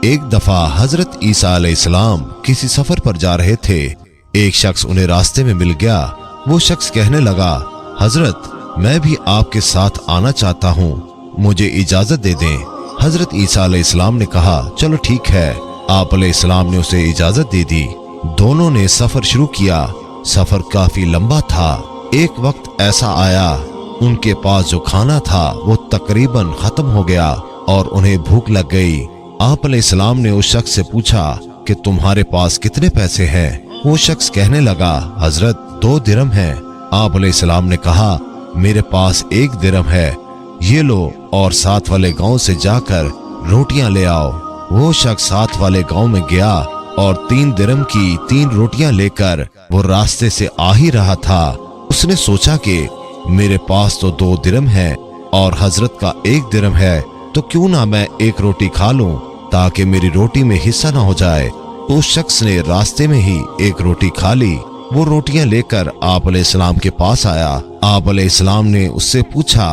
ایک دفعہ حضرت عیسیٰ علیہ السلام کسی سفر پر جا رہے تھے۔ ایک شخص انہیں راستے میں مل گیا۔ وہ شخص کہنے لگا، حضرت میں بھی آپ کے ساتھ آنا چاہتا ہوں، مجھے اجازت دے دیں۔ حضرت عیسیٰ علیہ السلام نے کہا، چلو ٹھیک ہے۔ آپ علیہ السلام نے اسے اجازت دے دی۔ دونوں نے سفر شروع کیا۔ سفر کافی لمبا تھا۔ ایک وقت ایسا آیا، ان کے پاس جو کھانا تھا وہ تقریباً ختم ہو گیا اور انہیں بھوک لگ گئی۔ آپ علیہ السلام نے اس شخص سے پوچھا کہ تمہارے پاس کتنے پیسے ہیں؟ وہ شخص کہنے لگا، حضرت 2 درہم ہیں۔ آپ علیہ السلام نے کہا، میرے پاس 1 درہم ہے، یہ لو اور ساتھ والے گاؤں سے جا کر روٹیاں لے آؤ۔ وہ شخص ساتھ والے گاؤں میں گیا اور 3 درہم کی 3 روٹیاں لے کر وہ راستے سے آ ہی رہا تھا۔ اس نے سوچا کہ میرے پاس تو 2 درہم ہے اور حضرت کا 1 درہم ہے، تو کیوں نہ میں 1 روٹی کھا لوں تاکہ میری روٹی میں حصہ نہ ہو جائے۔ اس شخص نے راستے میں ہی 1 روٹی کھا لی۔ وہ روٹیاں لے کر آپ علیہ السلام کے پاس آیا۔ آپ علیہ السلام نے اس سے پوچھا،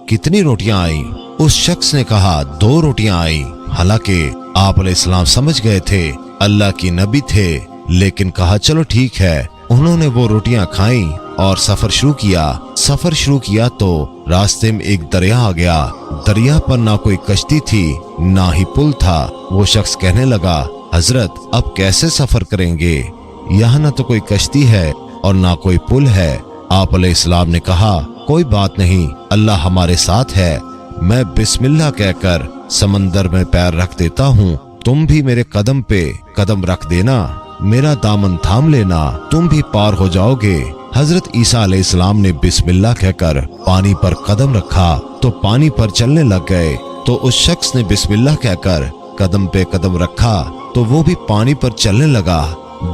کتنی روٹیاں آئیں؟ اس شخص نے کہا، 2 روٹیاں آئیں۔ حالانکہ آپ علیہ السلام سمجھ گئے تھے اللہ کی نبی تھے، لیکن کہا چلو ٹھیک ہے۔ انہوں نے وہ روٹیاں کھائیں اور سفر شروع کیا تو راستے میں ایک دریا آ گیا۔ دریا پر نہ کوئی کشتی تھی نہ ہی پل تھا۔ وہ شخص کہنے لگا، حضرت اب کیسے سفر کریں گے؟ یہاں نہ تو کوئی کشتی ہے اور نہ کوئی پل ہے۔ آپ علیہ السلام نے کہا، کوئی بات نہیں، اللہ ہمارے ساتھ ہے۔ میں بسم اللہ کہہ کر سمندر میں پیر رکھ دیتا ہوں، تم بھی میرے قدم پہ قدم رکھ دینا، میرا دامن تھام لینا، تم بھی پار ہو جاؤ گے۔ حضرت عیسیٰ علیہ السلام نے بسم اللہ کہہ کر پانی پر قدم رکھا تو پانی پر چلنے لگ گئے۔ تو اس شخص نے بسم اللہ کہہ کر قدم پہ قدم رکھا تو وہ بھی پانی پر چلنے لگا۔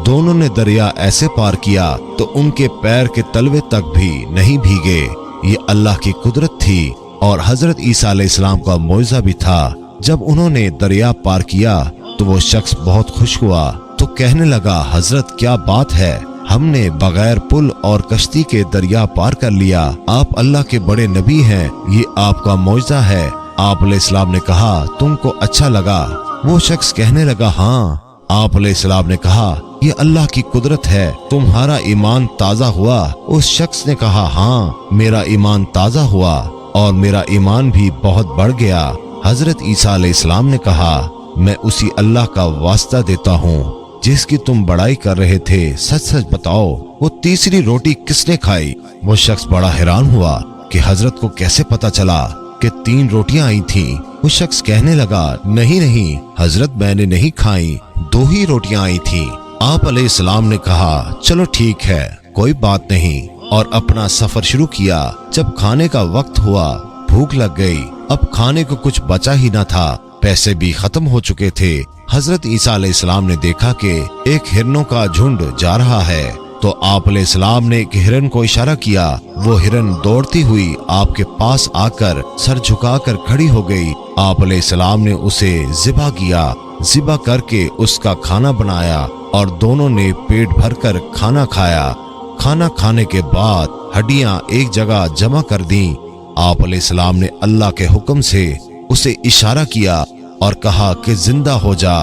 دونوں نے دریا ایسے پار کیا تو ان کے پیر کے تلوے تک بھی نہیں بھیگے۔ یہ اللہ کی قدرت تھی اور حضرت عیسیٰ علیہ السلام کا معجزہ بھی تھا۔ جب انہوں نے دریا پار کیا تو وہ شخص بہت خوش ہوا تو کہنے لگا، حضرت کیا بات ہے، ہم نے بغیر پل اور کشتی کے دریا پار کر لیا۔ آپ اللہ کے بڑے نبی ہیں، یہ آپ کا معجزہ ہے۔ آپ علیہ السلام نے کہا، تم کو اچھا لگا؟ وہ شخص کہنے لگا، ہاں۔ آپ علیہ السلام نے کہا، یہ اللہ کی قدرت ہے، تمہارا ایمان تازہ ہوا؟ اس شخص نے کہا، ہاں میرا ایمان تازہ ہوا اور میرا ایمان بھی بہت بڑھ گیا۔ حضرت عیسیٰ علیہ السلام نے کہا، میں اسی اللہ کا واسطہ دیتا ہوں جس کی تم بڑائی کر رہے تھے، سچ سچ بتاؤ وہ تیسری روٹی کس نے کھائی؟ وہ شخص بڑا حیران ہوا کہ حضرت کو کیسے پتا چلا کہ 3 روٹیاں آئی تھیں۔ وہ شخص کہنے لگا، نہیں حضرت میں نے نہیں کھائی، 2 ہی روٹیاں آئی تھیں۔ آپ علیہ السلام نے کہا، چلو ٹھیک ہے، کوئی بات نہیں، اور اپنا سفر شروع کیا۔ جب کھانے کا وقت ہوا، بھوک لگ گئی، اب کھانے کو کچھ بچا ہی نہ تھا، پیسے بھی ختم ہو چکے تھے۔ حضرت عیسیٰ علیہ السلام نے دیکھا کہ ایک ہرنوں کا جھنڈ جا رہا ہے، تو آپ علیہ السلام نے ایک ہرن کو اشارہ کیا۔ وہ ہرن دوڑتی ہوئی آپ کے پاس آ کر سر جھکا کر کھڑی ہو گئی۔ آپ علیہ السلام نے اسے ذبح کیا، ذبح کر کے اس کا کھانا بنایا اور دونوں نے پیٹ بھر کر کھانا کھایا۔ کھانا کھانے کے بعد ہڈیاں ایک جگہ جمع کر دیں۔ آپ علیہ السلام نے اللہ کے حکم سے اسے اشارہ کیا اور کہا کہ زندہ ہو جا۔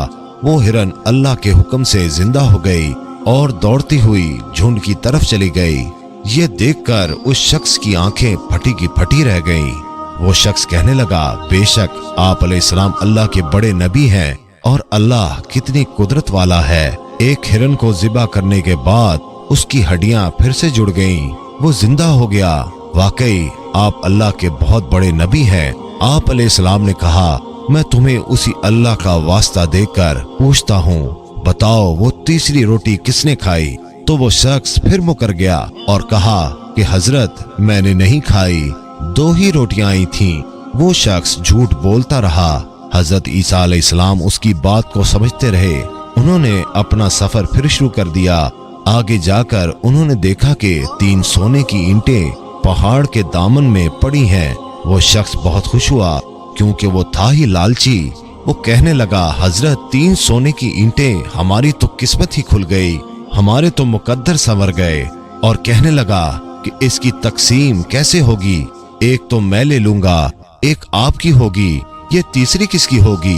وہ ہرن اللہ کے حکم سے زندہ ہو گئی اور دوڑتی ہوئی جھنڈ کی طرف چلی گئی۔ یہ دیکھ کر اس شخص کی آنکھیں پھٹی کی پھٹی رہ گئیں۔ وہ شخص کہنے لگا، بے شک آپ علیہ السلام اللہ کے بڑے نبی ہیں اور اللہ کتنی قدرت والا ہے۔ ایک ہرن کو ذبح کرنے کے بعد اس کی ہڈیاں پھر سے جڑ گئیں، وہ زندہ ہو گیا۔ واقعی آپ اللہ کے بہت بڑے نبی ہیں۔ آپ علیہ السلام نے کہا، میں تمہیں اسی اللہ کا واسطہ دے کر پوچھتا ہوں، بتاؤ وہ تیسری روٹی کس نے کھائی؟ تو وہ شخص پھر مکر گیا اور کہا کہ حضرت میں نے نہیں کھائی، 2 ہی روٹیاں آئی تھیں۔ وہ شخص جھوٹ بولتا رہا۔ حضرت عیسیٰ علیہ السلام اس کی بات کو سمجھتے رہے۔ انہوں نے اپنا سفر پھر شروع کر دیا۔ آگے جا کر انہوں نے دیکھا کہ 3 سونے کی اینٹیں پہاڑ کے دامن میں پڑی ہیں۔ وہ شخص بہت خوش ہوا کیونکہ وہ تھا ہی لالچی۔ وہ کہنے لگا، حضرت 3 سونے کی اینٹیں، ہماری تو قسمت ہی کھل گئی، ہمارے تو مقدر سنور گئے۔ اور کہنے لگا کہ اس کی تقسیم کیسے ہوگی؟ ایک تو میں لے لوں گا، ایک آپ کی ہوگی، یہ تیسری کس کی ہوگی؟